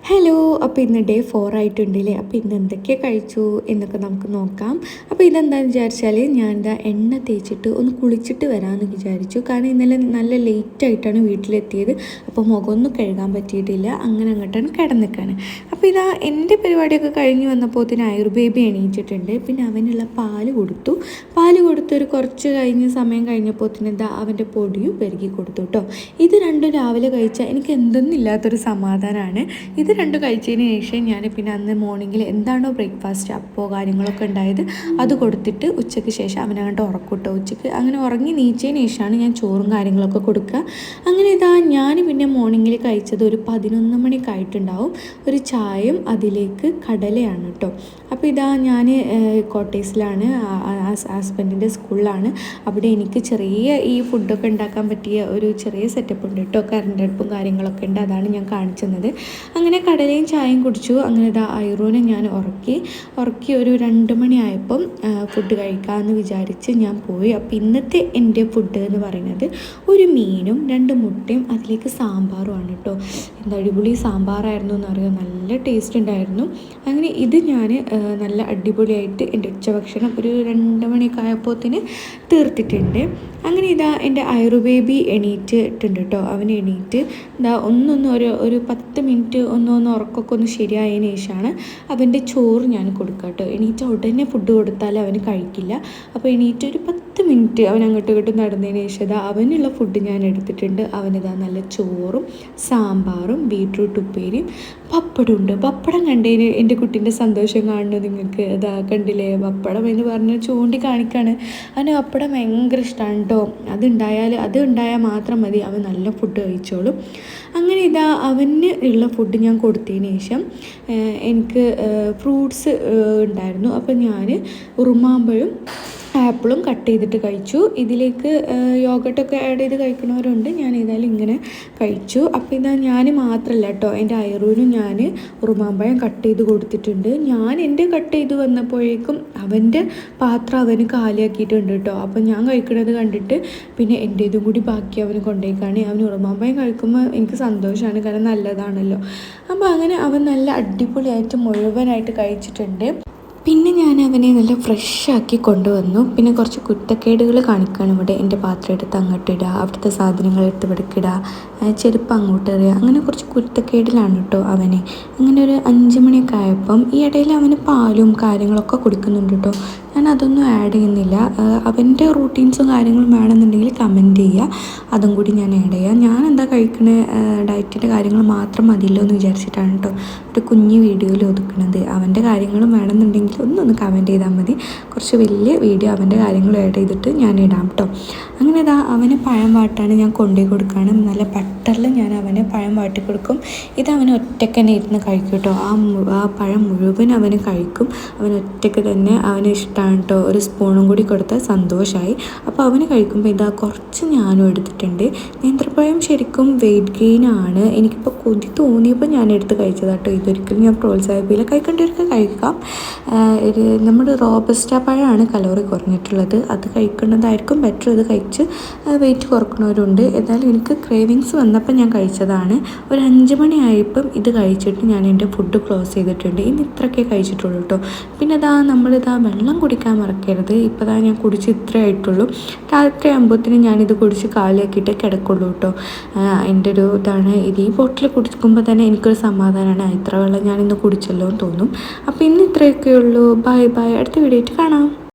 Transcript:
Hello. അപ്പോൾ ഇന്ന് day 4 ആയിട്ടുണ്ടല്ലേ. അപ്പോൾ ഇന്ന് എന്തൊക്കെയാണ് കഴിച്ചു എന്നൊക്കെ നമുക്ക് നോക്കാം. അപ്പോൾ ഇതെന്താണെന്ന് വിചാരിച്ചാൽ ഞാൻ എന്താ എണ്ണ തേച്ചിട്ട് ഒന്ന് കുളിച്ചിട്ട് വരാമെന്ന് വിചാരിച്ചു. കാരണം ഇന്നലെ നല്ല ലേറ്റായിട്ടാണ് വീട്ടിലെത്തിയത്. അപ്പോൾ മുഖമൊന്നും കഴുകാൻ പറ്റിയിട്ടില്ല. അങ്ങനെ അങ്ങോട്ടാണ് കിടന്നിക്കാണ്. അപ്പോൾ ഇതാ എൻ്റെ പരിപാടിയൊക്കെ കഴിഞ്ഞ് വന്നപ്പോൾ ബേബി എണീച്ചിട്ടുണ്ട്. പിന്നെ അവനുള്ള പാല് കൊടുത്തു. ഒരു കുറച്ച് സമയം കഴിഞ്ഞപ്പോൾ ഇതാ അവൻ്റെ പൊടിയും പെരുകി കൊടുത്തു കേട്ടോ. ഇത് രണ്ടും രാവിലെ കഴിച്ചാൽ എനിക്ക് എന്തെന്നില്ലാത്തൊരു സമാധാനമാണ്. ഇത് രണ്ടും കഴിച്ചതിന് ശേഷം ഞാൻ പിന്നെ അന്ന് മോർണിംഗിൽ എന്താണോ ബ്രേക്ക്ഫാസ്റ്റ് അപ്പോൾ കാര്യങ്ങളൊക്കെ ഉണ്ടായത് അത് കൊടുത്തിട്ട് ഉച്ചയ്ക്ക് ശേഷം അവനങ്ങോട്ട് ഉറക്കൂട്ടോ. ഉച്ചയ്ക്ക് അങ്ങനെ ഉറങ്ങി നീച്ചതിന് ശേഷമാണ് ഞാൻ ചോറും കാര്യങ്ങളൊക്കെ കൊടുക്കുക. അങ്ങനെ ഇതാ ഞാൻ പിന്നെ മോർണിംഗിൽ കഴിച്ചത് ഒരു 11 മണിയൊക്കെ ആയിട്ടുണ്ടാവും. ഒരു ചായയും അതിലേക്ക് കടലയാണ് കേട്ടോ. അപ്പോൾ ഇതാ ഞാൻ കോട്ടേഴ്സിലാണ്, ഹസ്ബൻഡിൻ്റെ സ്കൂളിലാണ്. അവിടെ എനിക്ക് ചെറിയ ഈ ഫുഡൊക്കെ ഉണ്ടാക്കാൻ പറ്റിയ ഒരു ചെറിയ സെറ്റപ്പ് ഉണ്ട് കേട്ടോ. കറണ്ട് അടുപ്പും കാര്യങ്ങളൊക്കെ ഉണ്ട്. അതാണ് ഞാൻ കാണിച്ചത്. അങ്ങനെ കടലയും ചായയും കുടിച്ചു. അങ്ങനെ ഇതാ ഐറൂനെ ഞാൻ ഉറക്കി ഒരു 2 മണിയായപ്പം ഫുഡ് കഴിക്കാമെന്ന് വിചാരിച്ച് ഞാൻ പോയി. അപ്പോൾ ഇന്നത്തെ എൻ്റെ ഫുഡ് എന്ന് പറയുന്നത് ഒരു മീനും 2 മുട്ടയും അതിലേക്ക് സാമ്പാറുമാണ് കേട്ടോ. എന്താ അടിപൊളി സാമ്പാറായിരുന്നു എന്നറിയാം. നല്ല ടേസ്റ്റ് ഉണ്ടായിരുന്നു. അങ്ങനെ ഇത് ഞാൻ നല്ല അടിപൊളിയായിട്ട് എൻ്റെ ഉച്ചഭക്ഷണം ഒരു 2 മണിയൊക്കെ ആയപ്പോഴത്തേന് തീർത്തിട്ടുണ്ട്. അങ്ങനെ ഇതാ എൻ്റെ ബേബി എണീറ്റിട്ടുണ്ട് കേട്ടോ. അവൻ എണീറ്റ് ഇതാ ഒരു 10 മിനിറ്റ് ഒന്ന് ഉറക്കമൊക്കെ ഒന്ന് ശരിയായതിന് ശേഷമാണ് അവൻ്റെ ചോറ് ഞാൻ കൊടുക്കുക കേട്ടോ. എണീറ്റ് ഉടനെ ഫുഡ് കൊടുത്താൽ അവന് കഴിക്കില്ല. അപ്പോൾ എണീറ്റ് ഒരു 10 മിനിറ്റ് അവൻ അങ്ങോട്ടും ഇങ്ങോട്ടും നടന്നതിന് ശേഷം ഇതാ അവനുള്ള ഫുഡ് ഞാൻ എടുത്തിട്ടുണ്ട്. അവനിതാ നല്ല ചോറും സാമ്പാറും ബീട്രൂട്ട് ഉപ്പേരിയും പപ്പടമുണ്ട്. പപ്പടം കണ്ടതിന് എൻ്റെ കുട്ടീൻ്റെ സന്തോഷം കാണുന്നു നിങ്ങൾക്ക്. ഇതാ കണ്ടില്ലേ, പപ്പടം എന്ന് പറഞ്ഞ് ചൂണ്ടിക്കാണിക്കാണ്. അവന് പപ്പടം ഭയങ്കര ഇഷ്ടമാണ് കേട്ടോ. അത് ഉണ്ടായാൽ മാത്രം മതി, അവൻ നല്ല ഫുഡ് കഴിച്ചോളും. അങ്ങനെ ഇതാ അവന് ഉള്ള ഫുഡ് ഞാൻ കൊടുത്തതിന് ശേഷം എനിക്ക് ഫ്രൂട്ട്സ് ഉണ്ടായിരുന്നു. അപ്പോൾ ഞാൻ ഉറുമാമ്പഴം ആപ്പിളും കട്ട് ചെയ്തിട്ട് കഴിച്ചു. ഇതിലേക്ക് യോഗട്ടൊക്കെ ആഡ് ചെയ്ത് കഴിക്കുന്നവരുണ്ട്. ഞാൻ ഏതായാലും ഇങ്ങനെ കഴിച്ചു. അപ്പോൾ ഇതാ ഞാൻ മാത്രമല്ല കേട്ടോ, എൻ്റെ ഐറൂനും ഞാൻ ഉറുമാമ്പഴം കട്ട് ചെയ്ത് കൊടുത്തിട്ടുണ്ട്. ഞാൻ എൻ്റെ കട്ട് ചെയ്ത് വന്നപ്പോഴേക്കും അവൻ്റെ പാത്രം അവന് കാലിയാക്കിയിട്ടുണ്ട് കേട്ടോ. അപ്പോൾ ഞാൻ കഴിക്കുന്നത് കണ്ടിട്ട് പിന്നെ എൻ്റെ ഇതും കൂടി ബാക്കി അവന് കൊണ്ടേക്കാണ്. അവന് ഉറുമാമ്പഴം കഴിക്കുമ്പോൾ എനിക്ക് സന്തോഷമാണ്, കാരണം നല്ലതാണല്ലോ. അപ്പോൾ അങ്ങനെ അവൻ നല്ല അടിപൊളിയായിട്ട് മുഴുവനായിട്ട് കഴിച്ചിട്ടുണ്ട്. പിന്നെ ഞാൻ അവനെ നല്ല ഫ്രഷാക്കി കൊണ്ടുവന്നു. പിന്നെ കുറച്ച് കുറ്റക്കേടുകൾ കാണിക്കുകയാണ് ഇവിടെ. എൻ്റെ പാത്രം എടുത്ത് അങ്ങോട്ടിടുക, അവിടുത്തെ സാധനങ്ങൾ എടുത്ത് ഇവിടേക്കിടുക, ചെരുപ്പ് അങ്ങോട്ട് എറിയുക, അങ്ങനെ കുറച്ച് കുറ്റക്കേടിലാണ് കേട്ടോ അവനെ. അങ്ങനെ ഒരു 5 മണിയൊക്കെ ആയപ്പം ഈ ഇടയിൽ അവന് പാലും കാര്യങ്ങളൊക്കെ കൊടുക്കുന്നുണ്ട് കേട്ടോ. ഞാൻ അതൊന്നും ആഡ് ചെയ്യുന്നില്ല. അവൻ്റെ റൂട്ടീൻസും കാര്യങ്ങളും വേണമെന്നുണ്ടെങ്കിൽ കമൻറ്റ് ചെയ്യുക, അതും കൂടി ഞാൻ ആഡ് ചെയ്യാം. ഞാൻ എന്താ കഴിക്കണ ഡയറ്റിൻ്റെ കാര്യങ്ങൾ മാത്രം മതിയല്ലോ എന്ന് വിചാരിച്ചിട്ടാണ് കേട്ടോ ഒരു കുഞ്ഞ് വീഡിയോയിൽ ഒതുക്കണത്. അവൻ്റെ കാര്യങ്ങളും വേണമെന്നുണ്ടെങ്കിൽ ഒന്ന് കമൻറ്റ് ചെയ്താൽ മതി. കുറച്ച് വലിയ വീഡിയോ അവൻ്റെ കാര്യങ്ങൾ ആഡ് ചെയ്തിട്ട് ഞാൻ ഇടാം കേട്ടോ. അങ്ങനെ ഇതാ അവന് പഴം വാട്ടാണ് ഞാൻ കൊണ്ടുപോയി കൊടുക്കുകയാണ്. നല്ല ബട്ടറിൽ ഞാൻ അവന് പഴം വാട്ടി കൊടുക്കും. ഇത് അവന് ഒറ്റയ്ക്ക് തന്നെ ഇരുന്ന് കഴിക്കും കേട്ടോ. ആ പഴം മുഴുവൻ അവന് കഴിക്കും. അവന് ഒറ്റയ്ക്ക് തന്നെ അവന് ഇഷ്ടമാണ് കേട്ടോ. ഒരു സ്പൂണും കൂടി കൊടുത്താൽ സന്തോഷമായി. അപ്പോൾ അവന് കഴിക്കുമ്പോൾ ഇതാ കുറച്ച് ഞാനും എടുത്തിട്ടുണ്ട്. നേന്ത്രപ്പഴം ശരിക്കും വെയിറ്റ് ഗെയിൻ ആണ്. എനിക്കിപ്പോൾ കൊതി തോന്നിയപ്പോൾ ഞാൻ എടുത്ത് കഴിച്ചതാണ് കേട്ടോ. ഇതൊരിക്കലും ഞാൻ പ്രോത്സാഹിപ്പിക്കില്ല. കഴിക്കേണ്ടവർക്ക് കഴിക്കാം. നമ്മുടെ റോബസ്റ്റ പഴമാണ് കലോറി കുറഞ്ഞിട്ടുള്ളത്. അത് കഴിക്കുന്നതായിരിക്കും ബെറ്റർ. ഇത് കഴിച്ച് വെയിറ്റ് കുറക്കുന്നവരുണ്ട്. ഏതായാലും എനിക്ക് ക്രേവിങ്സ് വന്നപ്പോൾ ഞാൻ കഴിച്ചതാണ്. ഒരു 5 മണിയായപ്പം ഇത് കഴിച്ചിട്ട് ഞാൻ എൻ്റെ ഫുഡ് ക്ലോസ് ചെയ്തിട്ടുണ്ട്. ഇനി ഇത്രയൊക്കെ കഴിച്ചിട്ടുള്ളൂ കേട്ടോ. പിന്നെ നമ്മളിതാ വെള്ളം കുടിക്കാൻ മറക്കരുത്. ഇപ്പോൾ ഞാൻ കുടിച്ച് ഇത്രേ ആയിട്ടുള്ളൂ. രാത്രി ആകുമ്പോഴത്തേനും ഞാനിത് കുടിച്ച് കാലിയാക്കിയിട്ടേ കിടക്കുള്ളൂ കേട്ടോ. എൻ്റെ ഒരു ഇതാണ്. ഇത് ഈ ബോട്ടിൽ കുടിക്കുമ്പോൾ തന്നെ എനിക്കൊരു സമാധാനമാണ്. ഇത്ര വെള്ളം ഞാനിന്ന് കുടിച്ചല്ലോ എന്ന് തോന്നും. അപ്പോൾ ഇന്ന് ഇത്രയൊക്കെ ഉള്ളൂ. Bye bye. അടുത്ത വീഡിയോ ആയിട്ട് കാണാം.